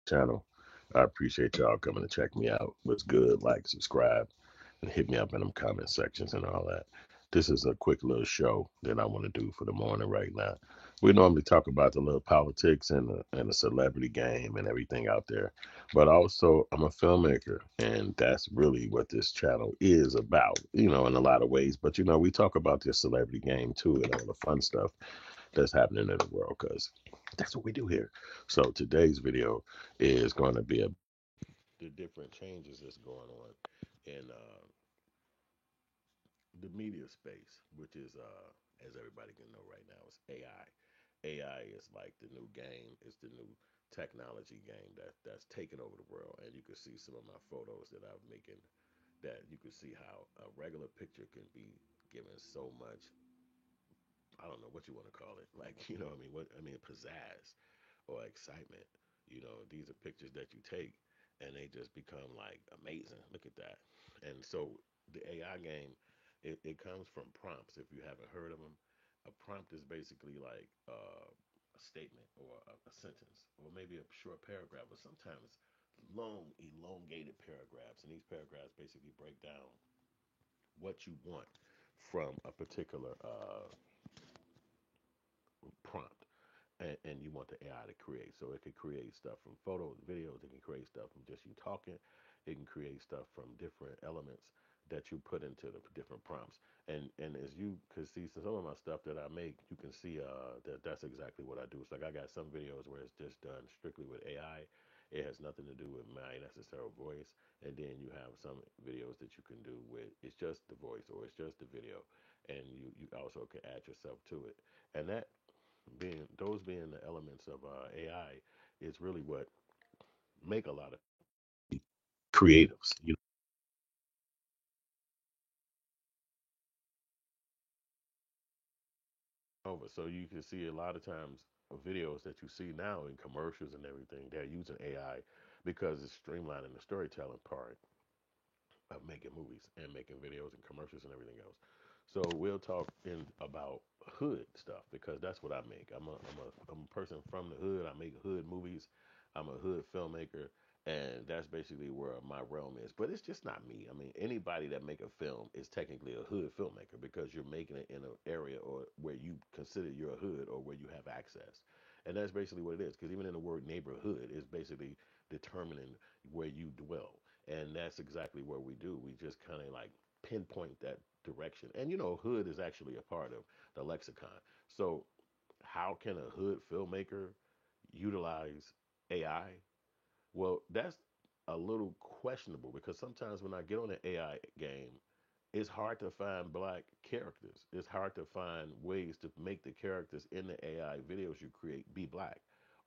channel. I appreciate y'all coming to check me out. What's good? Like, subscribe, and hit me up in them comment sections and all that. This is a quick little show that I want to do for the morning right now. We normally talk about the little politics and the celebrity game and everything out there, but also I'm a filmmaker, and that's really what this channel is about. In a lot of ways. But we talk about this celebrity game too and all the fun stuff that's happening in the world because that's what we do here. So today's video is going to be about the different changes that's going on in the media space, which is, as everybody can know right now, is AI. AI is like the new game. It's the new technology game that's taking over the world. And you can see some of my photos that I'm making. That you can see how a regular picture can be given so much. I don't know what you want to call it. Like, what I mean? Pizzazz or excitement. These are pictures that you take and they just become like amazing. Look at that. And so the AI game, it comes from prompts. If you haven't heard of them, a prompt is basically like a statement or a sentence or maybe a short paragraph or sometimes long, elongated paragraphs. And these paragraphs basically break down what you want from a particular prompt. And you want the AI to create. So it can create stuff from photos, videos. It can create stuff from just you talking. It can create stuff from different elements that you put into the different prompts. And as you can see, some of my stuff that I make, you can see that's exactly what I do. It's like I got some videos where it's just done strictly with AI. It has nothing to do with my necessary voice. And then you have some videos that you can do with it's just the voice or it's just the video. And you also can add yourself to it. And that being the elements of AI is really what make a lot of creatives. Over. So you can see a lot of times videos that you see now in commercials and everything, they're using AI because it's streamlining the storytelling part of making movies and making videos and commercials and everything else. So we'll talk in about hood stuff because that's what I make. I'm a person from the hood. I make hood movies. I'm a hood filmmaker, and that's basically where my realm is. But it's just not me. I mean, anybody that make a film is technically a hood filmmaker because you're making it in an area or where you consider you're a hood or where you have access. And that's basically what it is. Because even in the word neighborhood is basically determining where you dwell. And that's exactly what we do. We just kind of like pinpoint that direction. And hood is actually a part of the lexicon. So, how can a hood filmmaker utilize AI? Well, that's a little questionable because sometimes when I get on the AI game, it's hard to find black characters. It's hard to find ways to make the characters in the AI videos you create be black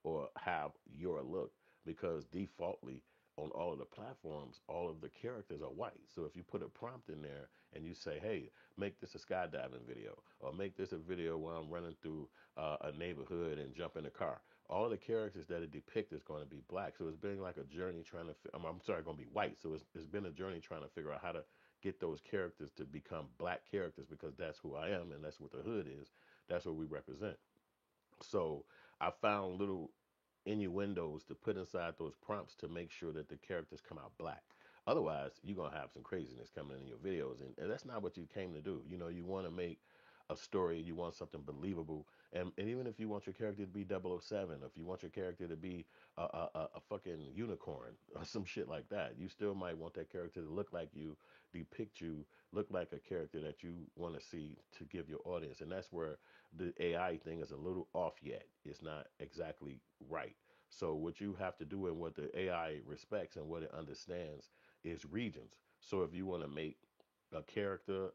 or have your look because defaultly on all of the platforms, all of the characters are white. So if you put a prompt in there and you say, hey, make this a skydiving video or make this a video where I'm running through a neighborhood and jump in a car, all the characters that it depicts is going to be black. So it's been like a journey trying to, I'm sorry, going to be white. So it's been a journey trying to figure out how to get those characters to become black characters because that's who I am and that's what the hood is. That's what we represent. So I found little innuendos to put inside those prompts to make sure that the characters come out black. Otherwise, you're going to have some craziness coming in your videos. And that's not what you came to do. You want to make a story, you want something believable. And even if you want your character to be 007, if you want your character to be a fucking unicorn or some shit like that, you still might want that character to look like you, depict you, look like a character that you want to see to give your audience. And that's where the AI thing is a little off yet. It's not exactly right. So what you have to do and what the AI respects and what it understands is regions. So if you want to make a character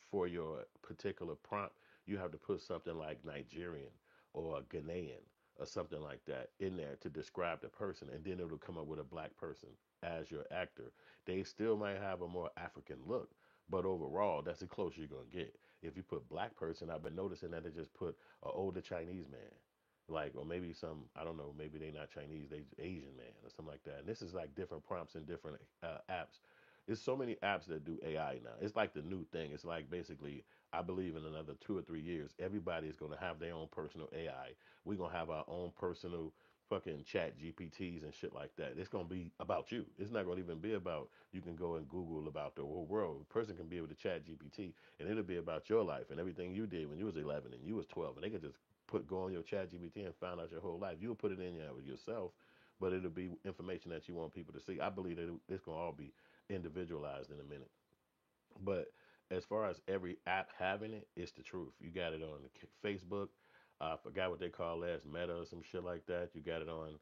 for your particular prompt, you have to put something like Nigerian or Ghanaian or something like that in there to describe the person, and then it'll come up with a black person as your actor. They still might have a more African look, but overall, that's the closest you're gonna get. If you put black person, I've been noticing that they just put an older Chinese man, like, or maybe some, I don't know, maybe they not Chinese, they Asian man or something like that. And this is like different prompts in different apps. There's so many apps that do AI now. It's like the new thing. It's like basically, I believe in another 2 or 3 years, everybody is going to have their own personal AI. We're going to have our own personal fucking chat GPTs and shit like that. It's gonna be about you. It's not gonna even be about you can go and Google about the whole world. A person can be able to chat GPT and it'll be about your life and everything you did when you was 11 and you was 12 and they could just go on your chat GPT and find out your whole life. You'll put it in there with yourself, but it'll be information that you want people to see. I believe that it's gonna all be individualized in a minute. But as far as every app having it, it's the truth. You got it on Facebook. I forgot what they call that, Meta or some shit like that. You got it on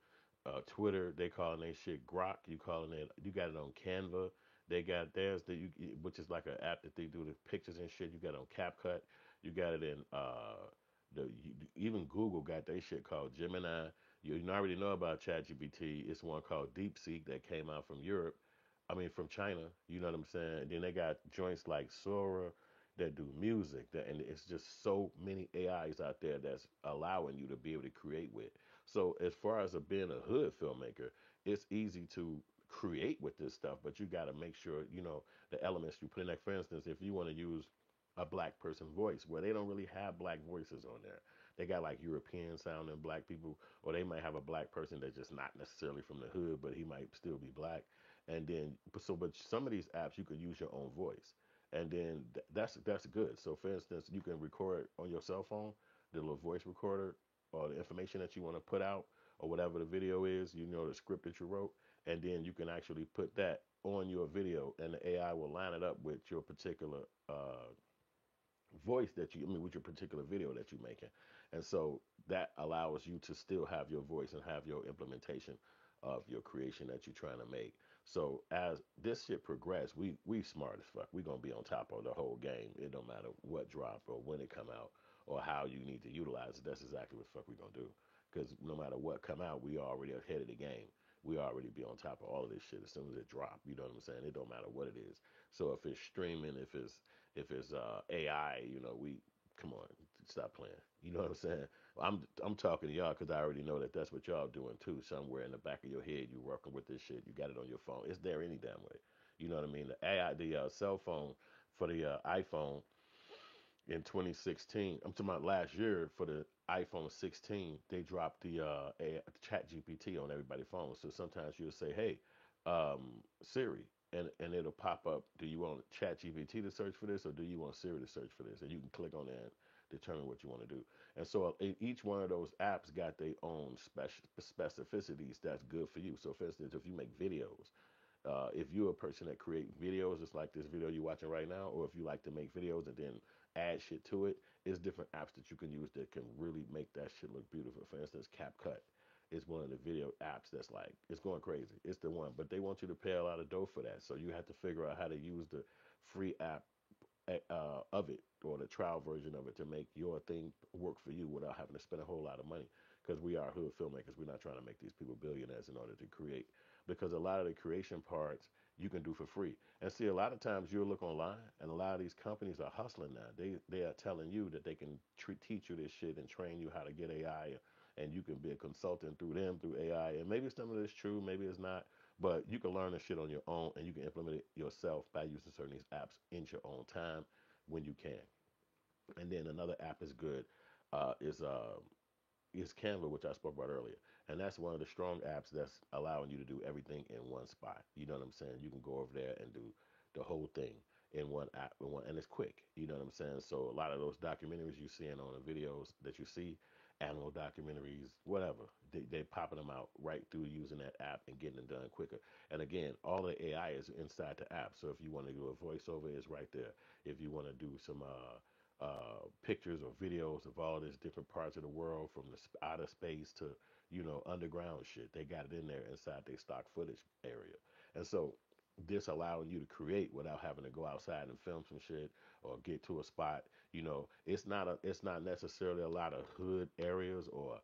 Twitter. They calling that shit Grok. You calling it. You got it on Canva. They got theirs that which is like an app that they do the pictures and shit. You got it on CapCut. You got it in even Google got their shit called Gemini. You already know about ChatGPT. It's one called DeepSeek that came out from Europe. I mean, from China. You know what I'm saying? And then they got joints like Sora that do music. And it's just so many AIs out there that's allowing you to be able to create with. So as far as being a hood filmmaker, it's easy to create with this stuff, but you got to make sure the elements you put in. Like for instance, if you want to use a black person voice, where they don't really have black voices on there, they got like European sounding black people, or they might have a black person that's just not necessarily from the hood, but he might still be black. And then, but some of these apps you could use your own voice, and then that's good. So for instance, you can record on your cell phone the little voice recorder or the information that you want to put out or whatever the video is, the script that you wrote, and then you can actually put that on your video, and the AI will line it up with your particular voice I mean, with your particular video that you're making. And so that allows you to still have your voice and have your implementation of your creation that you're trying to make. So as this shit progress, we smart as fuck. We gonna be on top of the whole game. It don't matter what drop or when it come out or how you need to utilize it. That's exactly what the fuck we gonna do. Because no matter what come out, we already ahead of the game. We already be on top of all of this shit as soon as it drop. You know what I'm saying? It don't matter what it is. So if it's streaming, if it's AI, we come on, stop playing. You know what I'm saying? I'm talking to y'all because I already know that that's what y'all doing too. Somewhere in the back of your head, you working with this shit. You got it on your phone. It's there any damn way. You know what I mean? The AI, the cell phone for the iPhone in 2016. I'm talking about last year for the iPhone 16. They dropped the Chat GPT on everybody's phone. So sometimes you'll say, "Hey, Siri," and it'll pop up. Do you want Chat GPT to search for this, or do you want Siri to search for this? And you can click on that and determine what you want to do. And so each one of those apps got their own specificities that's good for you. So for instance, if you make videos, if you're a person that create videos, just like this video you're watching right now, or if you like to make videos and then add shit to it, it's different apps that you can use that can really make that shit look beautiful. For instance, CapCut is one of the video apps that's like it's going crazy. It's the one, but they want you to pay a lot of dough for that. So you have to figure out how to use the free app of it or the trial version of it to make your thing work for you without having to spend a whole lot of money. Because we are hood filmmakers, we're not trying to make these people billionaires in order to create. Because a lot of the creation parts you can do for free. And see, a lot of times you'll look online, and a lot of these companies are hustling now. They are telling you that they can teach you this shit and train you how to get AI, and you can be a consultant through them through AI. And maybe some of this true, maybe it's not. But you can learn this shit on your own and you can implement it yourself by using certain these apps in your own time when you can. And then another app is good is Canva, which I spoke about earlier. And that's one of the strong apps that's allowing you to do everything in one spot. You know what I'm saying? You can go over there and do the whole thing in one app, and it's quick. You know what I'm saying? So a lot of those documentaries you're seeing on the videos that you see, animal documentaries, whatever, they popping them out right through using that app and getting it done quicker. And again, all the AI is inside the app. So if you want to do a voiceover, it's right there. If you want to do some pictures or videos of all these different parts of the world from the outer space to underground shit. They got it in there inside their stock footage area, and so this allowing you to create without having to go outside and film some shit or get to a spot. It's not necessarily a lot of hood areas or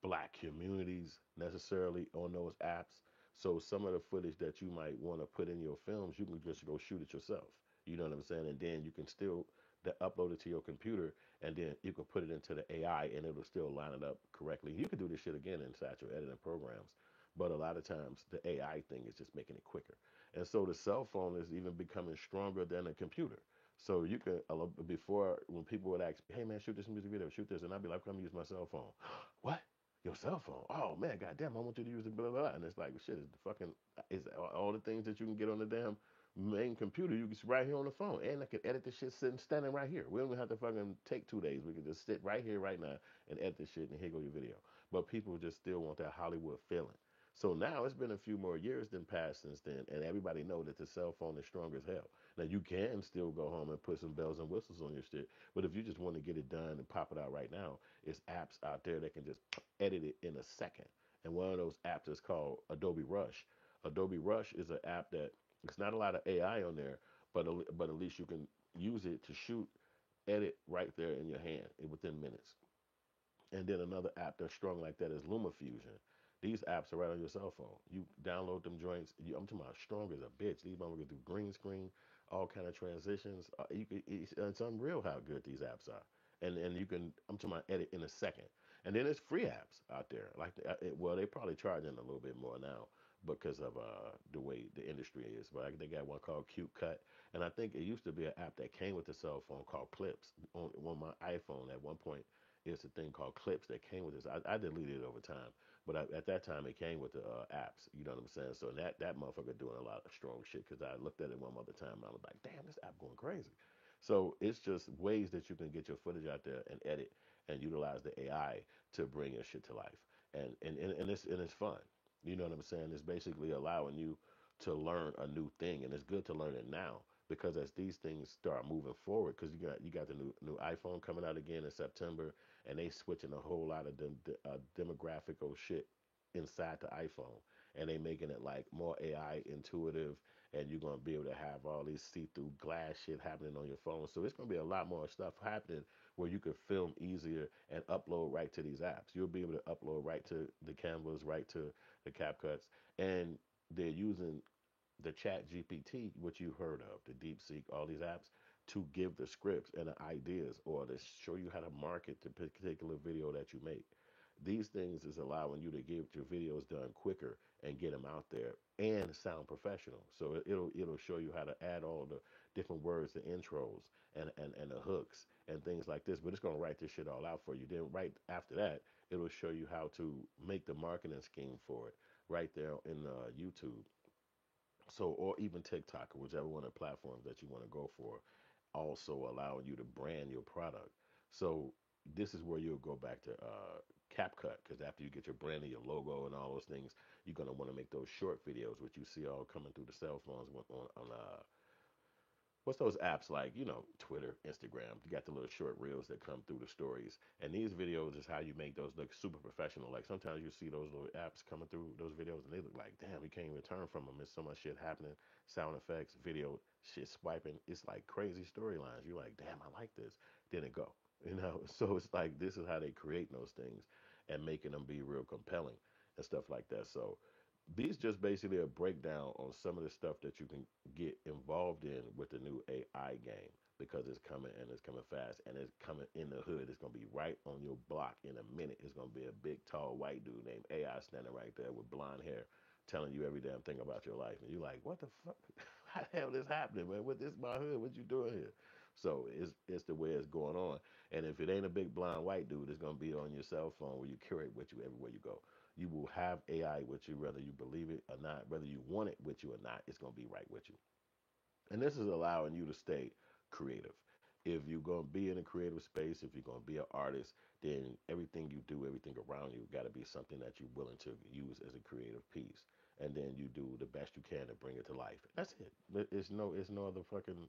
black communities necessarily on those apps. So some of the footage that you might want to put in your films, you can just go shoot it yourself. You know what I'm saying? And then you can still upload it to your computer, and then you can put it into the AI, and it'll still line it up correctly. You can do this shit again inside your editing programs, but a lot of times the AI thing is just making it quicker. And so the cell phone is even becoming stronger than a computer. So you can before when people would ask, "Hey man, shoot this music video, shoot this," and I'd be like, "I'm gonna use my cell phone." What? Your cell phone. Oh man, goddamn, I want you to use it, blah blah blah. And it's like shit. Is the fucking is all the things that you can get on the damn main computer. You can right here on the phone, and I can edit the shit sitting standing right here. We don't even have to fucking take 2 days. We can just sit right here right now and edit the shit, and here go your video. But people just still want that Hollywood feeling. So now it's been a few more years than passed since then, and everybody know that the cell phone is strong as hell. Now you can still go home and put some bells and whistles on your shit, but if you just want to get it done and pop it out right now, it's apps out there that can just edit it in a second. And one of those apps is called Adobe Rush. Adobe Rush is an app that it's not a lot of AI on there, but at least you can use it to shoot, edit right there in your hand within minutes. And then another app that's strong like that is LumaFusion. These apps are right on your cell phone. You download them joints. I'm talking about strong as a bitch. These motherfuckers do green screen, all kind of transitions. It's unreal how good these apps are. And you can, I'm talking about edit in a second. And then there's free apps out there. Like, well, they probably charging a little bit more now because of the way the industry is. But they got one called Cute Cut, and I think it used to be an app that came with the cell phone called Clips on my iPhone at one point. It's a thing called Clips that came with this. I deleted it over time, but at that time it came with the apps. You know what I'm saying? So that motherfucker doing a lot of strong shit because I looked at it one other time and I was like, damn, this app going crazy. So it's just ways that you can get your footage out there and edit and utilize the AI to bring your shit to life. And it's fun. You know what I'm saying? It's basically allowing you to learn a new thing, and it's good to learn it now because as these things start moving forward, because you got the new iPhone coming out again in September, and they switching a whole lot of demographical shit inside the iPhone, and they making it like more AI intuitive, and you're gonna be able to have all these see-through glass shit happening on your phone. So it's gonna be a lot more stuff happening where you could film easier and upload right to these apps. You'll be able to upload right to the Canvas, right to the CapCuts, and they're using the Chat GPT, which you heard of, the DeepSeek, all these apps, to give the scripts and the ideas or to show you how to market the particular video that you make. These things is allowing you to get your videos done quicker and get them out there and sound professional. So it'll show you how to add all the different words, the intros and the hooks and things like this. But it's gonna write this shit all out for you. Then right after that, it'll show you how to make the marketing scheme for it right there in YouTube. So, or even TikTok, or whichever one of the platforms that you want to go for, also allowing you to brand your product. So, this is where you'll go back to CapCut, because after you get your branding, your logo, and all those things, you're gonna want to make those short videos, which you see all coming through the cell phones on what's those apps like, Twitter, Instagram. You got the little short reels that come through the stories. And these videos is how you make those look super professional. Like sometimes you see those little apps coming through those videos and they look like, damn, you can't even turn from them. There's so much shit happening, sound effects, video, shit swiping. It's like crazy storylines. You're like, damn, I like this. Then it go. So it's like this is how they create those things and making them be real compelling and stuff like that. So these just basically a breakdown on some of the stuff that you can get involved in with the new AI game because it's coming and it's coming fast and it's coming in the hood. It's gonna be right on your block in a minute. It's gonna be a big, tall, white dude named AI standing right there with blonde hair, telling you every damn thing about your life, and you're like, what the fuck? How the hell this happening, man? What this my hood? What you doing here? So it's the way it's going on. And if it ain't a big blonde white dude, it's gonna be on your cell phone where you carry it with you everywhere you go. You will have AI with you, whether you believe it or not, whether you want it with you or not, it's going to be right with you. And this is allowing you to stay creative. If you're going to be in a creative space, if you're going to be an artist, then everything you do, everything around you, got to be something that you're willing to use as a creative piece. And then you do the best you can to bring it to life. That's it. It's no other fucking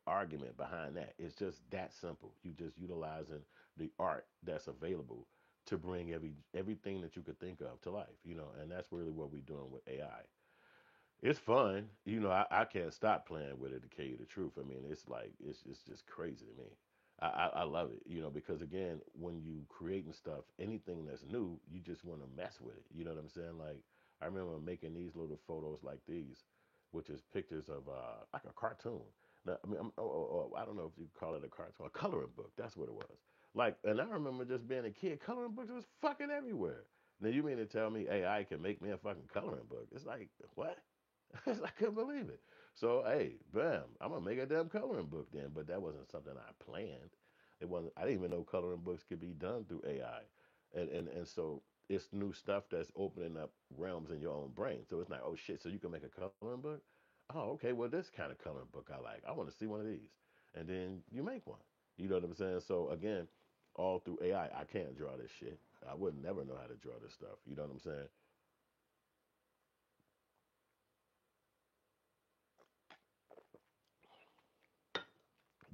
argument behind that. It's just that simple. You just utilizing the art that's available to bring everything that you could think of to life, and that's really what we're doing with AI. It's fun, I can't stop playing with it to tell you the truth. I mean, it's like it's just crazy to me. I love it, because again, when you creating stuff, anything that's new, you just want to mess with it. You know what I'm saying? Like I remember making these little photos like these, which is pictures of like a cartoon. Now, I mean, I don't know if you call it a cartoon, a coloring book. That's what it was. Like, and I remember just being a kid, coloring books was fucking everywhere. Now you mean to tell me AI can make me a fucking coloring book? It's like what? I couldn't believe it. So hey, bam, I'm gonna make a damn coloring book then. But that wasn't something I planned. It wasn't. I didn't even know coloring books could be done through AI. And so it's new stuff that's opening up realms in your own brain. So it's like, oh shit, so you can make a coloring book. Oh, okay, well this kind of coloring book I like. I want to see one of these, and then you make one. You know what I'm saying? So again, all through AI, I can't draw this shit. I would never know how to draw this stuff. You know what I'm saying?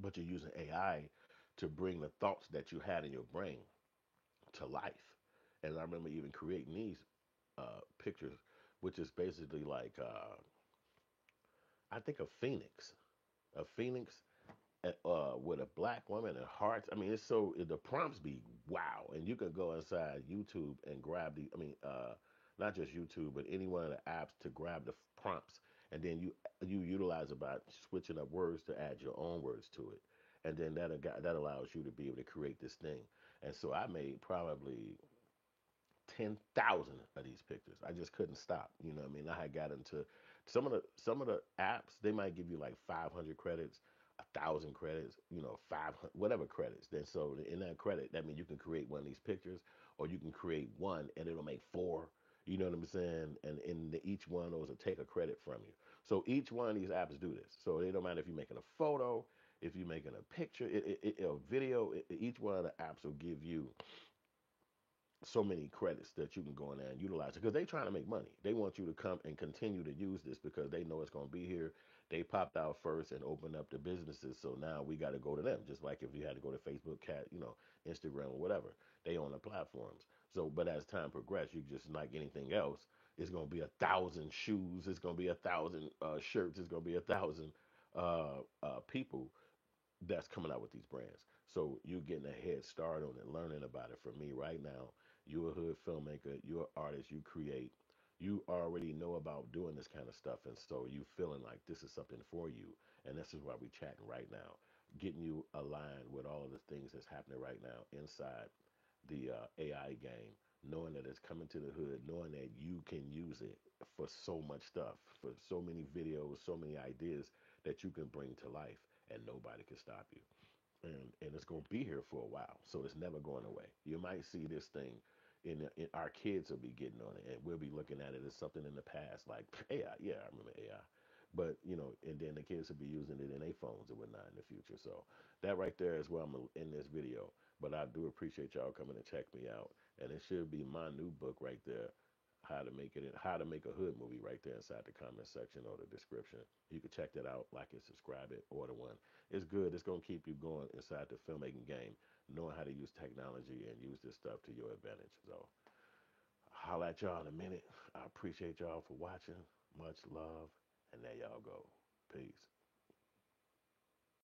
But you're using AI to bring the thoughts that you had in your brain to life. And I remember even creating these pictures, which is basically like I think a phoenix with a black woman and hearts. I mean, it's so the prompts be wow, and you can go inside YouTube and grab the. I mean, not just YouTube, but any one of the apps to grab the prompts, and then you utilize about switching up words to add your own words to it, and then that allows you to be able to create this thing. And so I made probably 10,000 of these pictures. I just couldn't stop. You know what I mean? I had got into some of the apps. They might give you like 500 credits, 1,000 credits, 500 whatever credits. Then so in that credit, that means you can create one of these pictures, or you can create one and it'll make four. You know what I'm saying? And in each one of those will take a credit from you. So each one of these apps do this. So it don't matter if you're making a photo, if you're making a picture, a video. Each one of the apps will give you so many credits that you can go in there and utilize it because they're trying to make money. They want you to come and continue to use this because they know it's going to be here. They popped out first and opened up the businesses, so now we got to go to them. Just like if you had to go to Facebook, Cat, Instagram or whatever, they own the platforms. So, but as time progresses, you just like anything else, it's going to be 1,000 shoes. It's going to be 1,000 shirts. It's going to be 1,000 people that's coming out with these brands. So you're getting a head start on it, learning about it. For me right now, you're a hood filmmaker, you're an artist, you create, you already know about doing this kind of stuff, and so you feeling like this is something for you, and this is why we chatting right now, getting you aligned with all of the things that's happening right now inside the AI game, knowing that it's coming to the hood, knowing that you can use it for so much stuff, for so many videos, so many ideas that you can bring to life, and nobody can stop you. And it's going to be here for a while, so it's never going away. You might see this thing in our kids will be getting on it, and we'll be looking at it as something in the past, like AI. Yeah, I remember AI, but and then the kids will be using it in their phones and whatnot in the future. So that right there is where I'm in this video. But I do appreciate y'all coming to check me out, and it should be my new book right there. How to make a hood movie right there inside the comment section or the description. You can check that out, like it, subscribe it, order one. It's good. It's gonna keep you going inside the filmmaking game, knowing how to use technology and use this stuff to your advantage. So, holla at y'all in a minute. I appreciate y'all for watching. Much love, and there y'all go. Peace.